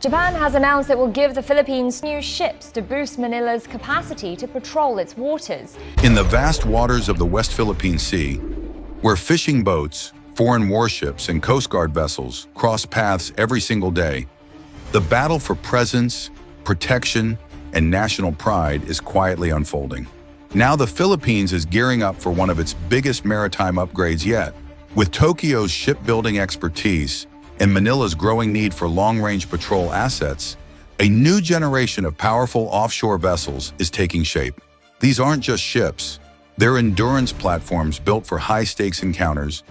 Japan has announced it will give the Philippines new ships to boost Manila's capacity to patrol its waters. In the vast waters of the West Philippine Sea, where fishing boats, foreign warships, and Coast Guard vessels cross paths every single day, the battle for presence, protection, and national pride is quietly unfolding. Now the Philippines is gearing up for one of its biggest maritime upgrades yet. With Tokyo's shipbuilding expertise and Manila's growing need for long-range patrol assets, a new generation of powerful offshore vessels is taking shape. These aren't just ships. They're endurance platforms built for high-stakes encounters,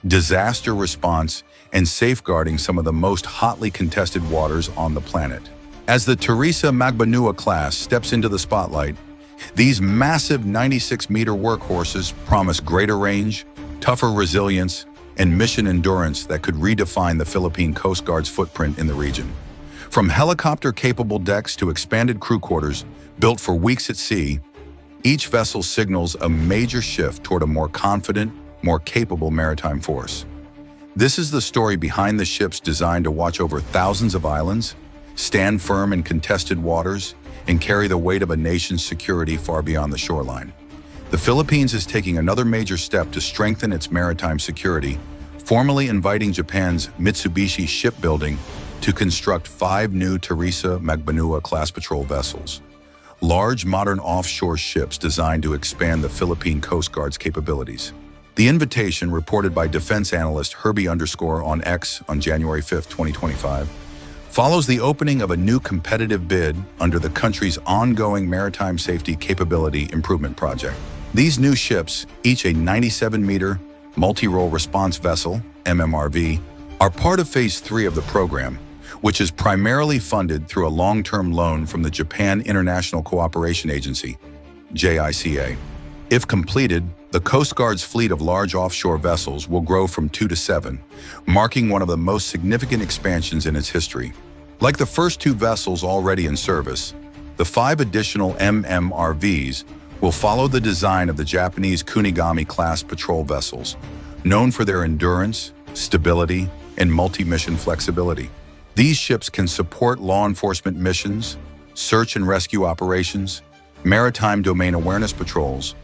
disaster response, and safeguarding some of the most hotly contested waters on the planet. As the Teresa Magbanua class steps into the spotlight, these massive 96-meter workhorses promise greater range, tougher resilience, and mission endurance that could redefine the Philippine Coast Guard's footprint in the region. From helicopter-capable decks to expanded crew quarters built for weeks at sea, each vessel signals a major shift toward a more confident, more capable maritime force. This is the story behind the ships designed to watch over thousands of islands, stand firm in contested waters, and carry the weight of a nation's security far beyond the shoreline. The Philippines is taking another major step to strengthen its maritime security, formally inviting Japan's Mitsubishi Shipbuilding to construct 5 new Teresa Magbanua-class patrol vessels, large modern offshore ships designed to expand the Philippine Coast Guard's capabilities. The invitation, reported by defense analyst Herbie_ on X on January 5, 2025, follows the opening of a new competitive bid under the country's ongoing Maritime Safety Capability Improvement Project. These new ships, each a 97-meter multi-role response vessel, MMRV, are part of Phase 3 of the program, which is primarily funded through a long-term loan from the Japan International Cooperation Agency, JICA. If completed, the Coast Guard's fleet of large offshore vessels will grow from 2 to 7, marking one of the most significant expansions in its history. Like the first 2 vessels already in service, the 5 additional MMRVs will follow the design of the Japanese Kunigami-class patrol vessels, known for their endurance, stability, and multi-mission flexibility. These ships can support law enforcement missions, search and rescue operations, maritime domain awareness patrols,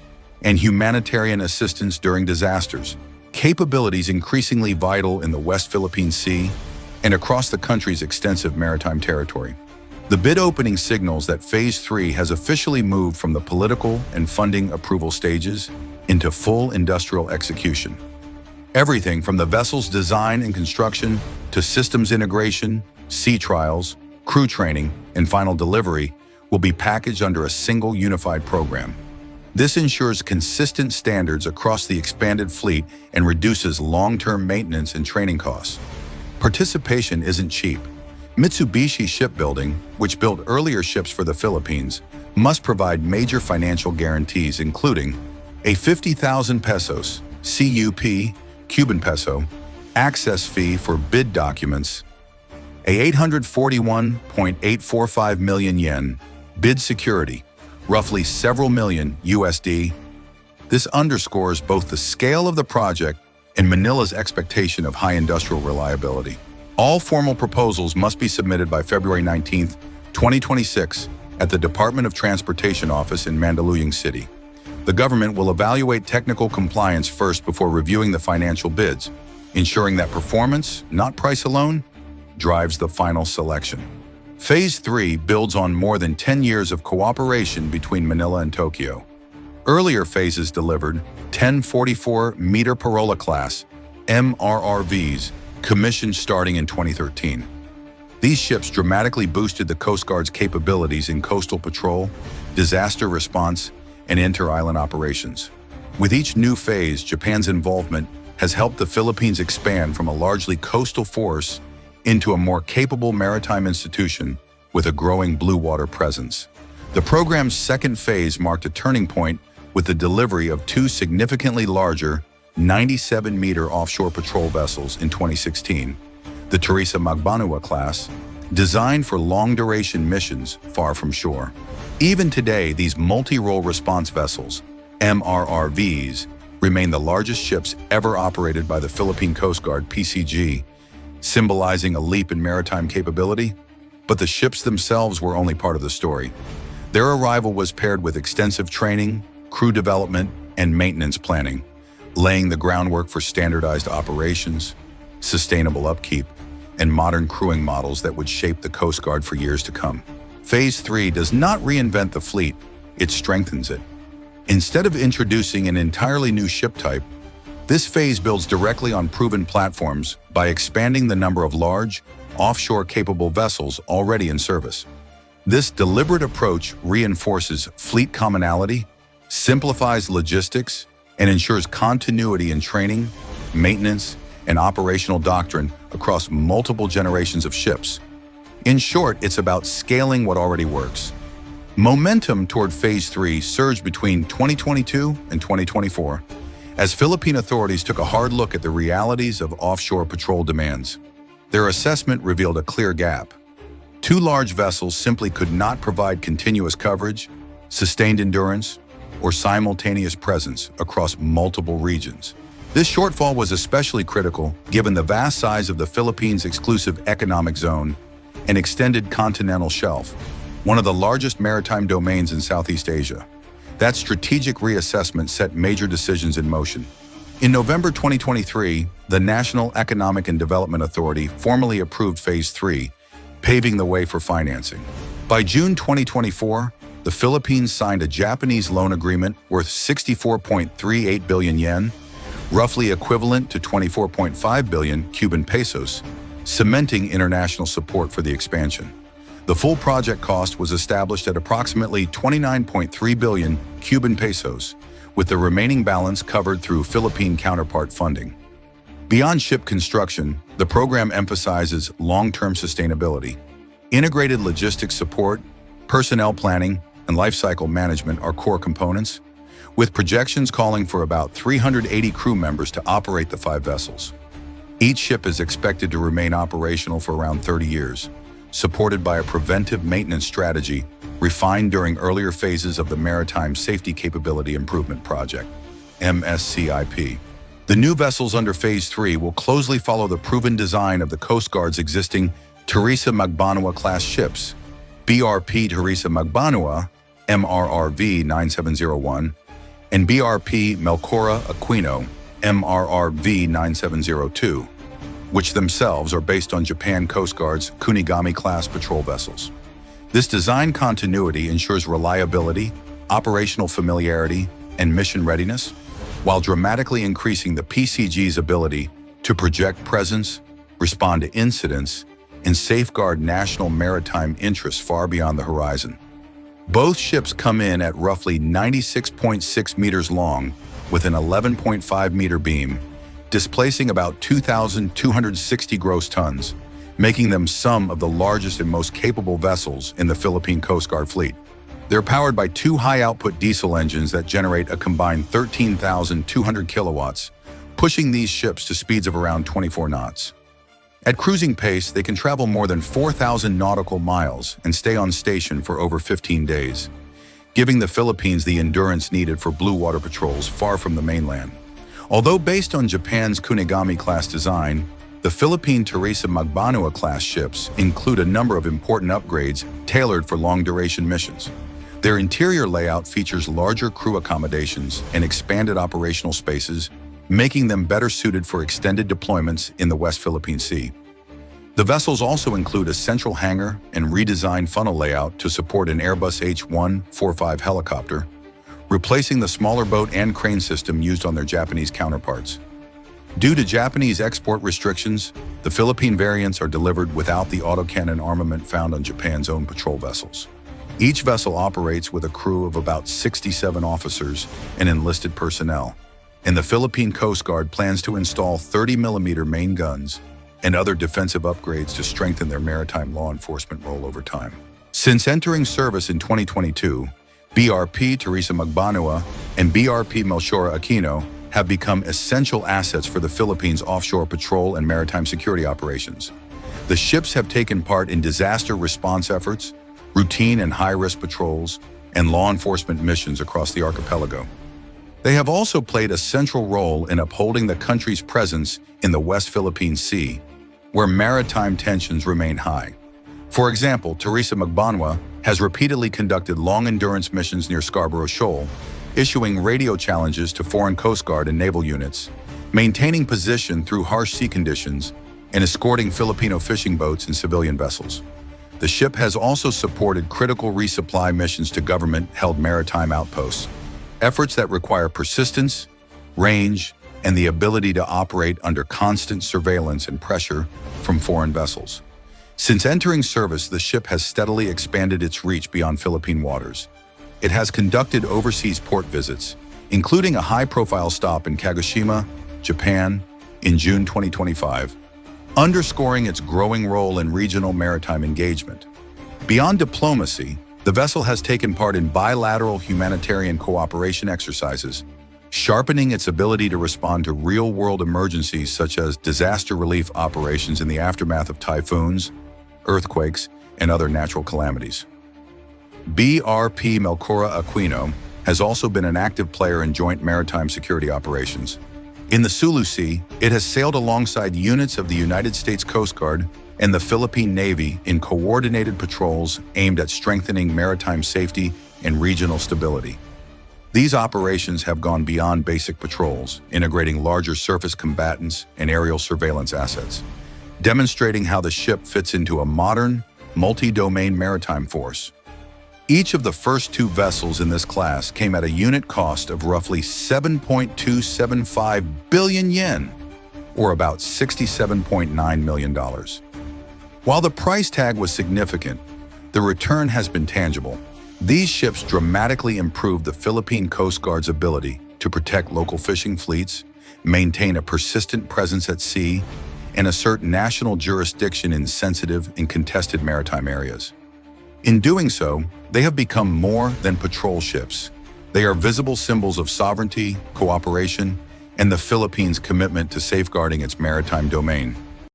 and humanitarian assistance during disasters, capabilities increasingly vital in the West Philippine Sea and across the country's extensive maritime territory. The bid opening signals that Phase 3 has officially moved from the political and funding approval stages into full industrial execution. Everything from the vessel's design and construction to systems integration, sea trials, crew training, and final delivery will be packaged under a single unified program. This ensures consistent standards across the expanded fleet and reduces long-term maintenance and training costs. Participation isn't cheap. Mitsubishi Shipbuilding, which built earlier ships for the Philippines, must provide major financial guarantees, including a 50,000 pesos CUP Cuban peso access fee for bid documents, a 841.845 million yen bid security, roughly several million USD. This underscores both the scale of the project and Manila's expectation of high industrial reliability. All formal proposals must be submitted by February 19, 2026 at the Department of Transportation office in Mandaluyong City. The government will evaluate technical compliance first before reviewing the financial bids, ensuring that performance, not price alone, drives the final selection. Phase 3 builds on more than 10 years of cooperation between Manila and Tokyo. Earlier phases delivered 10 44-meter Parola-class MRRVs, commissioned starting in 2013. These ships dramatically boosted the Coast Guard's capabilities in coastal patrol, disaster response, and inter-island operations. With each new phase, Japan's involvement has helped the Philippines expand from a largely coastal force into a more capable maritime institution with a growing blue water presence. The program's second phase marked a turning point with the delivery of 2 significantly larger 97-meter offshore patrol vessels in 2016, the Teresa Magbanua class, designed for long-duration missions far from shore. Even today, these multi-role response vessels, MRRVs, remain the largest ships ever operated by the Philippine Coast Guard (PCG), symbolizing a leap in maritime capability. But the ships themselves were only part of the story. Their arrival was paired with extensive training, crew development, and maintenance planning, laying the groundwork for standardized operations, sustainable upkeep, and modern crewing models that would shape the Coast Guard for years to come. Phase 3 does not reinvent the fleet, it strengthens it. Instead of introducing an entirely new ship type, this phase builds directly on proven platforms by expanding the number of large, offshore-capable vessels already in service. This deliberate approach reinforces fleet commonality, simplifies logistics, and ensures continuity in training, maintenance, and operational doctrine across multiple generations of ships. In short, it's about scaling what already works. Momentum toward Phase 3 surged between 2022 and 2024 as Philippine authorities took a hard look at the realities of offshore patrol demands. Their assessment revealed a clear gap. Two large vessels simply could not provide continuous coverage, sustained endurance, or simultaneous presence across multiple regions. This shortfall was especially critical given the vast size of the Philippines' exclusive economic zone and extended continental shelf, one of the largest maritime domains in Southeast Asia. That strategic reassessment set major decisions in motion. In November 2023, the National Economic and Development Authority formally approved Phase 3, paving the way for financing. By June 2024, the Philippines signed a Japanese loan agreement worth 64.38 billion yen, roughly equivalent to 24.5 billion Cuban pesos, cementing international support for the expansion. The full project cost was established at approximately 29.3 billion Cuban pesos, with the remaining balance covered through Philippine counterpart funding. Beyond ship construction, the program emphasizes long-term sustainability. Integrated logistics support, personnel planning, and lifecycle management are core components, with projections calling for about 380 crew members to operate the 5 vessels. Each ship is expected to remain operational for around 30 years, supported by a preventive maintenance strategy refined during earlier phases of the Maritime Safety Capability Improvement Project, MSCIP. The new vessels under Phase 3 will closely follow the proven design of the Coast Guard's existing Teresa Magbanua-class ships, BRP Teresa Magbanua, MRRV 9701, and BRP Melchora Aquino, MRRV 9702, which themselves are based on Japan Coast Guard's Kunigami-class patrol vessels. This design continuity ensures reliability, operational familiarity, and mission readiness, while dramatically increasing the PCG's ability to project presence, respond to incidents, and safeguard national maritime interests far beyond the horizon. Both ships come in at roughly 96.6 meters long with an 11.5 meter beam, displacing about 2,260 gross tons, making them some of the largest and most capable vessels in the Philippine Coast Guard fleet. They're powered by 2 high-output diesel engines that generate a combined 13,200 kilowatts, pushing these ships to speeds of around 24 knots. At cruising pace, they can travel more than 4,000 nautical miles and stay on station for over 15 days, giving the Philippines the endurance needed for blue water patrols far from the mainland. Although based on Japan's Kunigami-class design, the Philippine Teresa Magbanua-class ships include a number of important upgrades tailored for long-duration missions. Their interior layout features larger crew accommodations and expanded operational spaces, making them better suited for extended deployments in the West Philippine Sea. The vessels also include a central hangar and redesigned funnel layout to support an Airbus H-145 helicopter, replacing the smaller boat and crane system used on their Japanese counterparts. Due to Japanese export restrictions, the Philippine variants are delivered without the autocannon armament found on Japan's own patrol vessels. Each vessel operates with a crew of about 67 officers and enlisted personnel, and the Philippine Coast Guard plans to install 30mm main guns and other defensive upgrades to strengthen their maritime law enforcement role over time. Since entering service in 2022, BRP Teresa Magbanua and BRP Melchora Aquino have become essential assets for the Philippines' offshore patrol and maritime security operations. The ships have taken part in disaster response efforts, routine and high-risk patrols, and law enforcement missions across the archipelago. They have also played a central role in upholding the country's presence in the West Philippine Sea, where maritime tensions remain high. For example, Teresa Magbanua has repeatedly conducted long-endurance missions near Scarborough Shoal, issuing radio challenges to foreign Coast Guard and naval units, maintaining position through harsh sea conditions, and escorting Filipino fishing boats and civilian vessels. The ship has also supported critical resupply missions to government-held maritime outposts, efforts that require persistence, range, and the ability to operate under constant surveillance and pressure from foreign vessels. Since entering service, the ship has steadily expanded its reach beyond Philippine waters. It has conducted overseas port visits, including a high-profile stop in Kagoshima, Japan, in June 2025, underscoring its growing role in regional maritime engagement. Beyond diplomacy, the vessel has taken part in bilateral humanitarian cooperation exercises, sharpening its ability to respond to real-world emergencies such as disaster relief operations in the aftermath of typhoons, earthquakes, and other natural calamities. BRP Melchora Aquino has also been an active player in joint maritime security operations. In the Sulu Sea, it has sailed alongside units of the United States Coast Guard and the Philippine Navy in coordinated patrols aimed at strengthening maritime safety and regional stability. These operations have gone beyond basic patrols, integrating larger surface combatants and aerial surveillance assets, demonstrating how the ship fits into a modern, multi-domain maritime force. Each of the first two vessels in this class came at a unit cost of roughly 7.275 billion yen, or about $67.9 million. While the price tag was significant, the return has been tangible. These ships dramatically improved the Philippine Coast Guard's ability to protect local fishing fleets, maintain a persistent presence at sea, and assert national jurisdiction in sensitive and contested maritime areas. In doing so, they have become more than patrol ships. They are visible symbols of sovereignty, cooperation, and the Philippines' commitment to safeguarding its maritime domain.